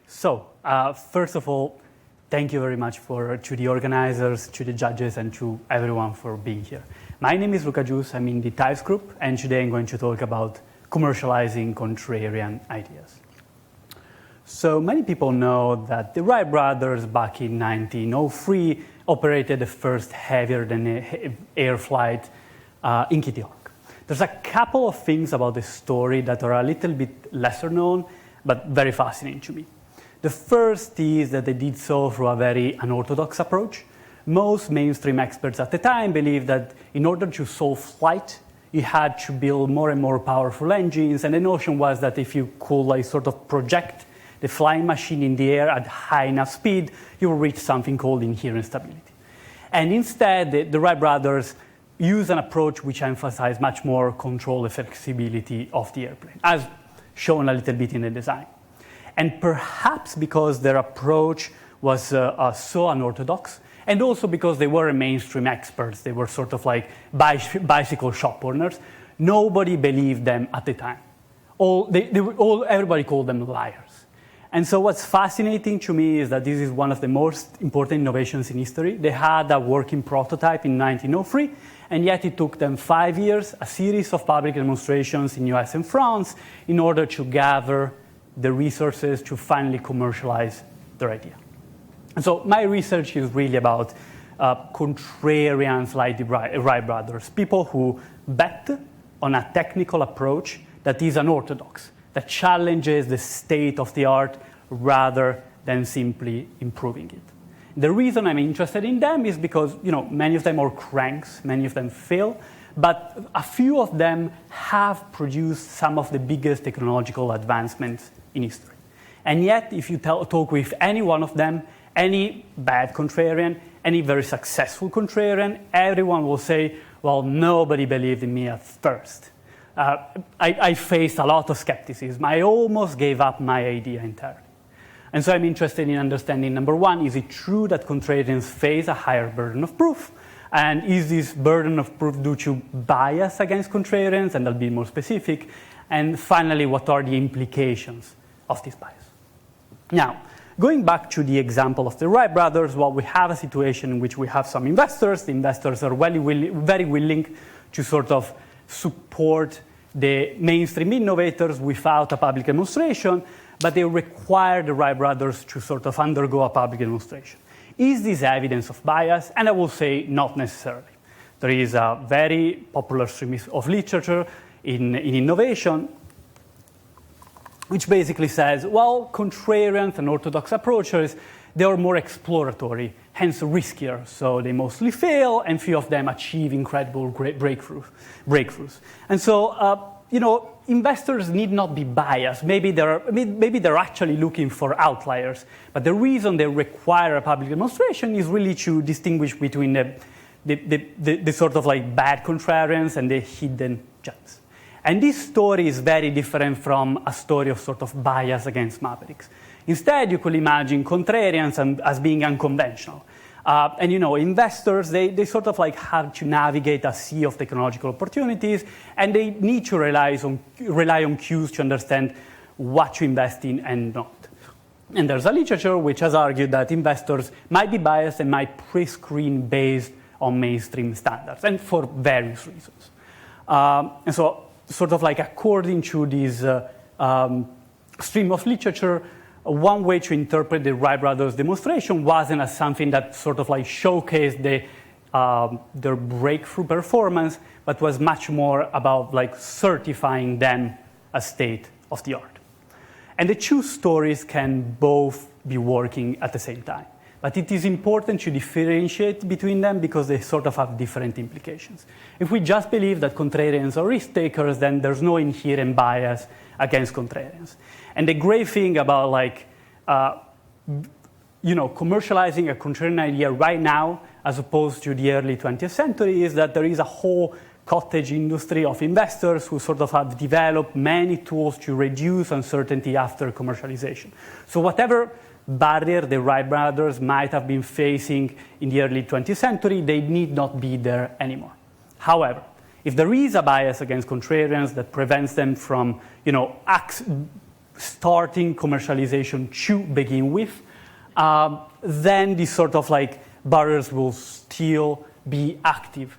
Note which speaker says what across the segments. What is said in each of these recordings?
Speaker 1: First of all, thank you very much to the organizers, to the judges, and to everyone for being here. My name is Luca Gius, I'm in the Types group, and today I'm going to talk about commercializing contrarian ideas. So many people know that the Wright brothers back in 1903 operated the first heavier-than-air flight in Kitty Hawk. There's a couple of things about the story that are a little bit lesser known, but very fascinating to me. The first is that they did so through a very unorthodox approach. Most mainstream experts at the time believed that in order to solve flight, you had to build more and more powerful engines, and the notion was that if you could sort of project the flying machine in the air at high enough speed, you will reach something called inherent stability. And instead, the Wright brothers used an approach which emphasized much more control and flexibility of the airplane, as shown a little bit in the design. And perhaps because their approach was so unorthodox, and also because they were mainstream experts, they were sort of like bicycle shop owners, nobody believed them at the time. Everybody called them liars. And so what's fascinating to me is that this is one of the most important innovations in history. They had a working prototype in 1903, and yet it took them 5 years, a series of public demonstrations in US and France, in order to gather the resources to finally commercialize their idea. And so my research is really about contrarians like the Wright brothers, people who bet on a technical approach that is unorthodox, that challenges the state of the art rather than simply improving it. The reason I'm interested in them is because many of them are cranks, many of them fail, but a few of them have produced some of the biggest technological advancements in history. And yet, if you talk with any one of them, any bad contrarian, any very successful contrarian, everyone will say, well, nobody believed in me at first. I faced a lot of skepticism. I almost gave up my idea entirely. And so I'm interested in understanding, number one, is it true that contrarians face a higher burden of proof? And is this burden of proof due to bias against contrarians? And I'll be more specific. And finally, what are the implications of this bias? Now, going back to the example of the Wright brothers, we have a situation in which we have some investors. The investors are very willing to sort of support the mainstream innovators without a public demonstration, but they require the Wright brothers to sort of undergo a public demonstration. Is this evidence of bias? And I will say not necessarily. There is a very popular stream of literature in innovation which basically says, well, contrarians and orthodox approaches, they are more exploratory, hence riskier. So they mostly fail, and few of them achieve incredible great breakthroughs. And so, investors need not be biased. Maybe they're actually looking for outliers. But the reason they require a public demonstration is really to distinguish between the sort of like bad contrarians and the hidden gems. And this story is very different from a story of sort of bias against mavericks. Instead, you could imagine contrarians as being unconventional. Investors, they sort of like have to navigate a sea of technological opportunities, and they need to rely on cues to understand what to invest in and not. And there's a literature which has argued that investors might be biased and might pre-screen based on mainstream standards, and for various reasons. And so, sort of like according to this stream of literature, one way to interpret the Wright brothers' demonstration wasn't as something that sort of like showcased their breakthrough performance, but was much more about like certifying them as state of the art. And the two stories can both be working at the same time. But it is important to differentiate between them because they sort of have different implications. If we just believe that contrarians are risk takers, then there's no inherent bias against contrarians. And the great thing about commercializing a contrarian idea right now, as opposed to the early 20th century, is that there is a whole cottage industry of investors who sort of have developed many tools to reduce uncertainty after commercialization. So whatever barrier the Wright brothers might have been facing in the early 20th century, they need not be there anymore. However, if there is a bias against contrarians that prevents them from, starting commercialization to begin with, then these sort of like barriers will still be active.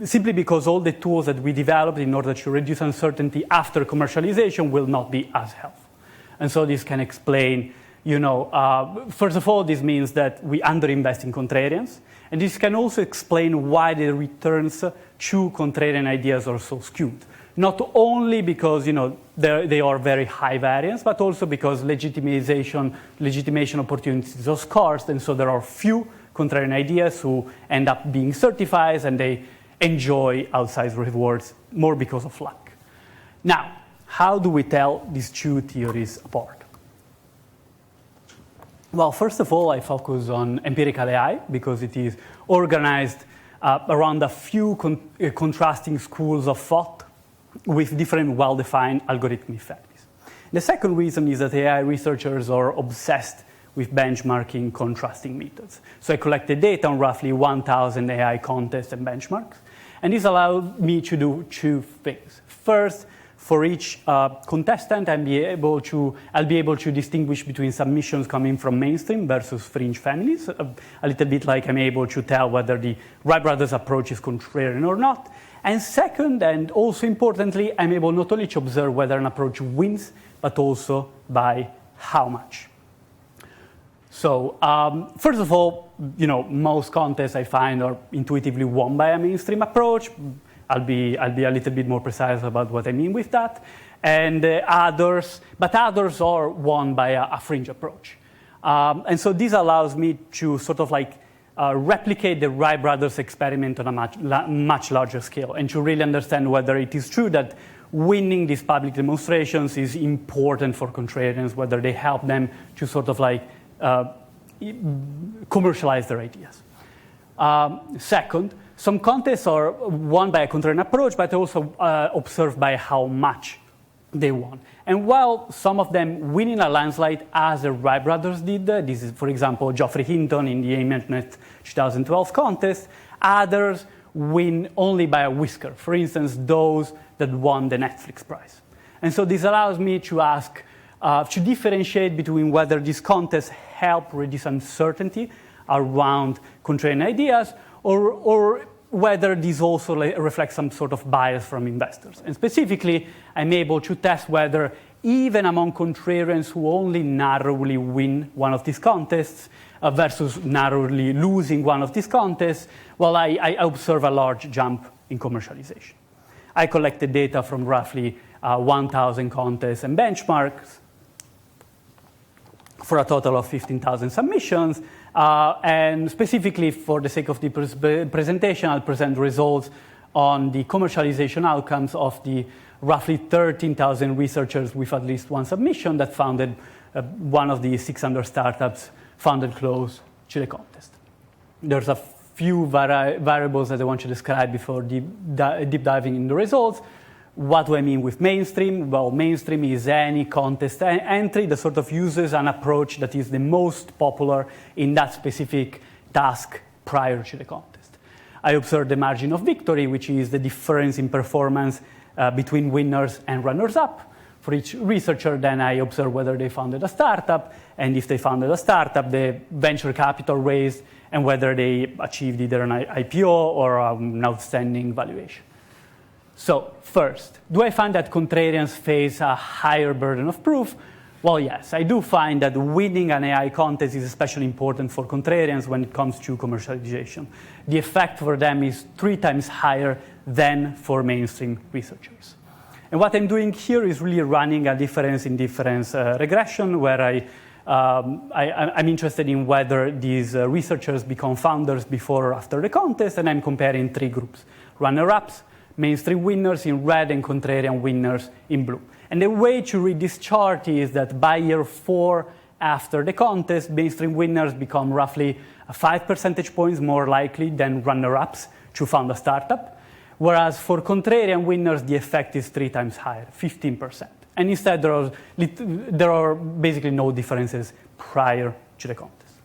Speaker 1: Simply because all the tools that we developed in order to reduce uncertainty after commercialization will not be as helpful. And so this can explain, first of all, this means that we underinvest in contrarians. And this can also explain why the returns to contrarian ideas are so skewed. Not only because they are very high variance, but also because legitimation opportunities are scarce, and so there are few contrarian ideas who end up being certified, and they enjoy outsized rewards more because of luck. Now, how do we tell these two theories apart? Well, first of all, I focus on empirical AI because it is organized around a few contrasting schools of thought with different well-defined algorithmic families. The second reason is that AI researchers are obsessed with benchmarking contrasting methods. So I collected data on roughly 1,000 AI contests and benchmarks, and this allowed me to do two things. First, for each contestant, I'll be able to distinguish between submissions coming from mainstream versus fringe families, a little bit like I'm able to tell whether the Wright brothers approach is contrarian or not. And second, and also importantly, I'm able not only to observe whether an approach wins, but also by how much. So first of all, most contests I find are intuitively won by a mainstream approach. I'll be a little bit more precise about what I mean with that. And others are won by a fringe approach. And so this allows me to sort of like replicate the Wright brothers experiment on a much larger scale, and to really understand whether it is true that winning these public demonstrations is important for contrarians, whether they help them to sort of like commercialize their ideas. Second, some contests are won by a contrarian approach, but also observed by how much they won. And while some of them win in a landslide, as the Wright brothers did, this is, for example, Geoffrey Hinton in the AIMnet 2012 contest, others win only by a whisker. For instance, those that won the Netflix prize. And so this allows me to ask, to differentiate between whether these contests help reduce uncertainty around contrarian ideas, or whether these also reflect some sort of bias from investors. And specifically, I'm able to test whether even among contrarians who only narrowly win one of these contests versus narrowly losing one of these contests, well, I observe a large jump in commercialization. I collected data from roughly 1,000 contests and benchmarks for a total of 15,000 submissions. And specifically, for the sake of the presentation, I'll present results on the commercialization outcomes of the roughly 13,000 researchers with at least one submission that founded one of the 600 startups founded close to the contest. There's a few variables that I want to describe before deep diving into the results. What do I mean with mainstream? Well, mainstream is any contest entry that sort of uses an approach that is the most popular in that specific task prior to the contest. I observe the margin of victory, which is the difference in performance between winners and runners-up. For each researcher, then I observe whether they founded a startup, and if they founded a startup, the venture capital raised, and whether they achieved either an IPO or an outstanding valuation. So first, do I find that contrarians face a higher burden of proof? Well, yes, I do find that winning an AI contest is especially important for contrarians when it comes to commercialization. The effect for them is 3 times higher than for mainstream researchers. And what I'm doing here is really running a difference in difference regression, where I'm interested in whether these researchers become founders before or after the contest, and I'm comparing 3 groups: runner-ups, mainstream winners in red, and contrarian winners in blue. And the way to read this chart is that by year 4 after the contest, mainstream winners become roughly 5 percentage points more likely than runner-ups to found a startup, whereas for contrarian winners, the effect is 3 times higher, 15%. And instead, there are basically no differences prior to the contest.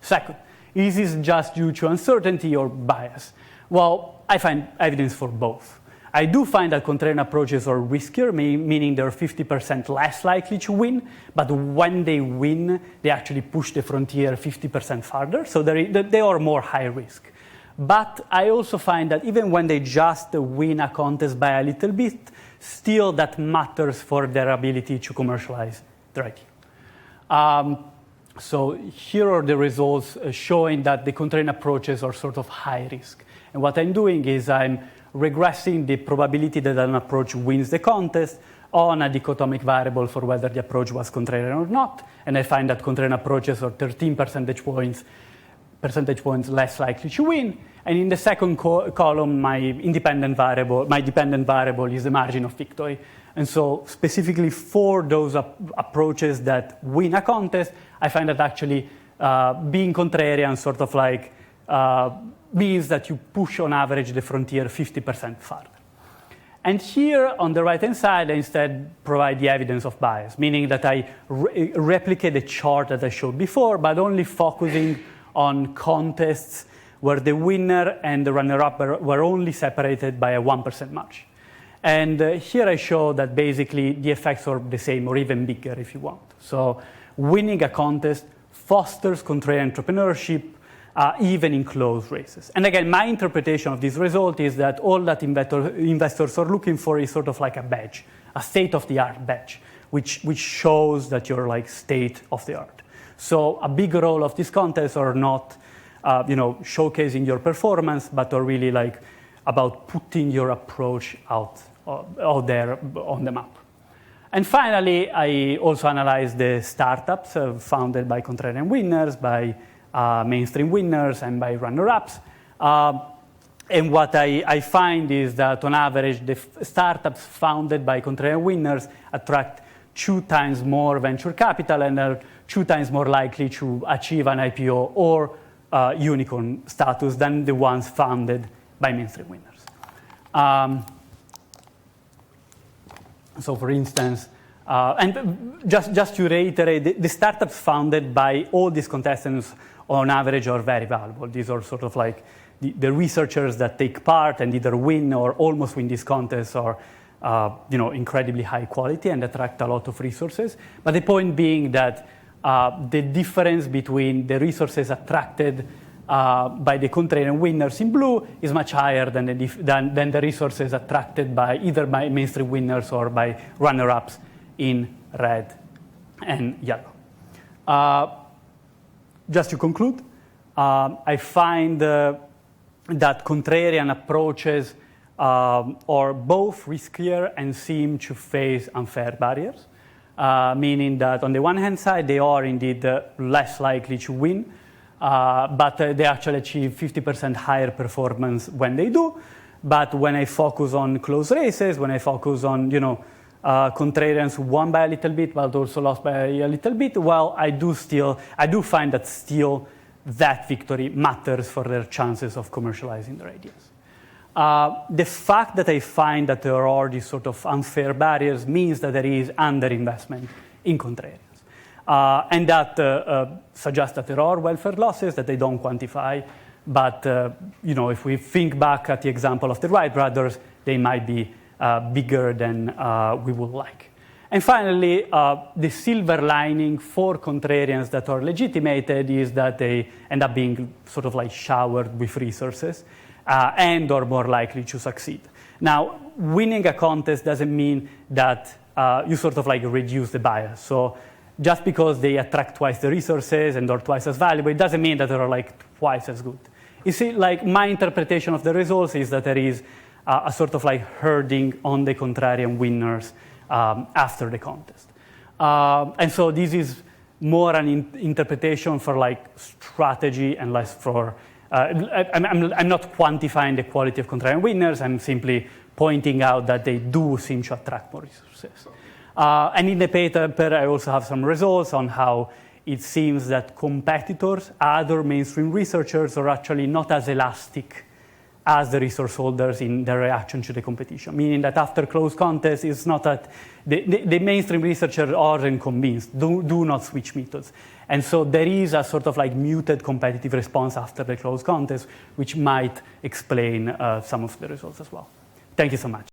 Speaker 1: Second, is this just due to uncertainty or bias? Well, I find evidence for both. I do find that contrarian approaches are riskier, meaning they're 50% less likely to win, but when they win, they actually push the frontier 50% farther, so they are more high risk. But I also find that even when they just win a contest by a little bit, still that matters for their ability to commercialize their idea. So here are the results showing that the contrarian approaches are sort of high risk. And what I'm doing is I'm regressing the probability that an approach wins the contest on a dichotomic variable for whether the approach was contrarian or not. And I find that contrarian approaches are 13 percentage points less likely to win. And in the second column, my dependent variable is the margin of victory. And so specifically for those approaches that win a contest, I find that actually being contrarian sort of like means that you push on average the frontier 50% farther. And here on the right-hand side, I instead provide the evidence of bias, meaning that I replicate the chart that I showed before, but only focusing on contests where the winner and the runner-up were only separated by a 1% margin. And here I show that basically the effects are the same or even bigger if you want. So winning a contest fosters contrarian entrepreneurship even in close races. And again, my interpretation of this result is that all that investors are looking for is sort of like a badge, a state-of-the-art badge, which shows that you're like state-of-the-art. So a big role of these contests are not showcasing your performance, but are really like about putting your approach out there on the map. And finally, I also analyzed the startups founded by contrarian winners, by mainstream winners, and by runner-ups. And what I find is that on average, the startups founded by contrarian winners attract 2 times more venture capital and are 2 times more likely to achieve an IPO or unicorn status than the ones founded by mainstream winners. So for instance, and just to reiterate, the startups founded by all these contestants on average are very valuable. These are sort of like the researchers that take part and either win or almost win these contests are incredibly high quality and attract a lot of resources. But the point being that the difference between the resources attracted by the contrarian winners in blue is much higher than the resources attracted by either by mainstream winners or by runner-ups in red and yellow. Just to conclude, I find that contrarian approaches are both riskier and seem to face unfair barriers, meaning that on the one hand side, they are indeed less likely to win, but they actually achieve 50% higher performance when they do. But when I focus on close races, when I focus on, contrarians who won by a little bit, but also lost by a little bit, well, I do find that still that victory matters for their chances of commercializing their ideas. The fact that I find that there are these sort of unfair barriers means that there is underinvestment in contrarians. And that suggests that there are welfare losses that they don't quantify. But if we think back at the example of the Wright brothers, they might be bigger than we would like. And finally, the silver lining for contrarians that are legitimated is that they end up being sort of like showered with resources and are more likely to succeed. Now, winning a contest doesn't mean that you sort of like reduce the bias. So just because they attract twice the resources and are twice as valuable, it doesn't mean that they're like twice as good. You see, like my interpretation of the results is that there is a sort of like herding on the contrarian winners after the contest. And so this is more an interpretation for like strategy and less for, I'm not quantifying the quality of contrarian winners, I'm simply pointing out that they do seem to attract more resources. And in the paper, I also have some results on how it seems that competitors, other mainstream researchers, are actually not as elastic as the resource holders in their reaction to the competition, meaning that after close contests, it's not that the mainstream researchers aren't convinced, do not switch methods. And so there is a sort of like muted competitive response after the close contest, which might explain some of the results as well. Thank you so much.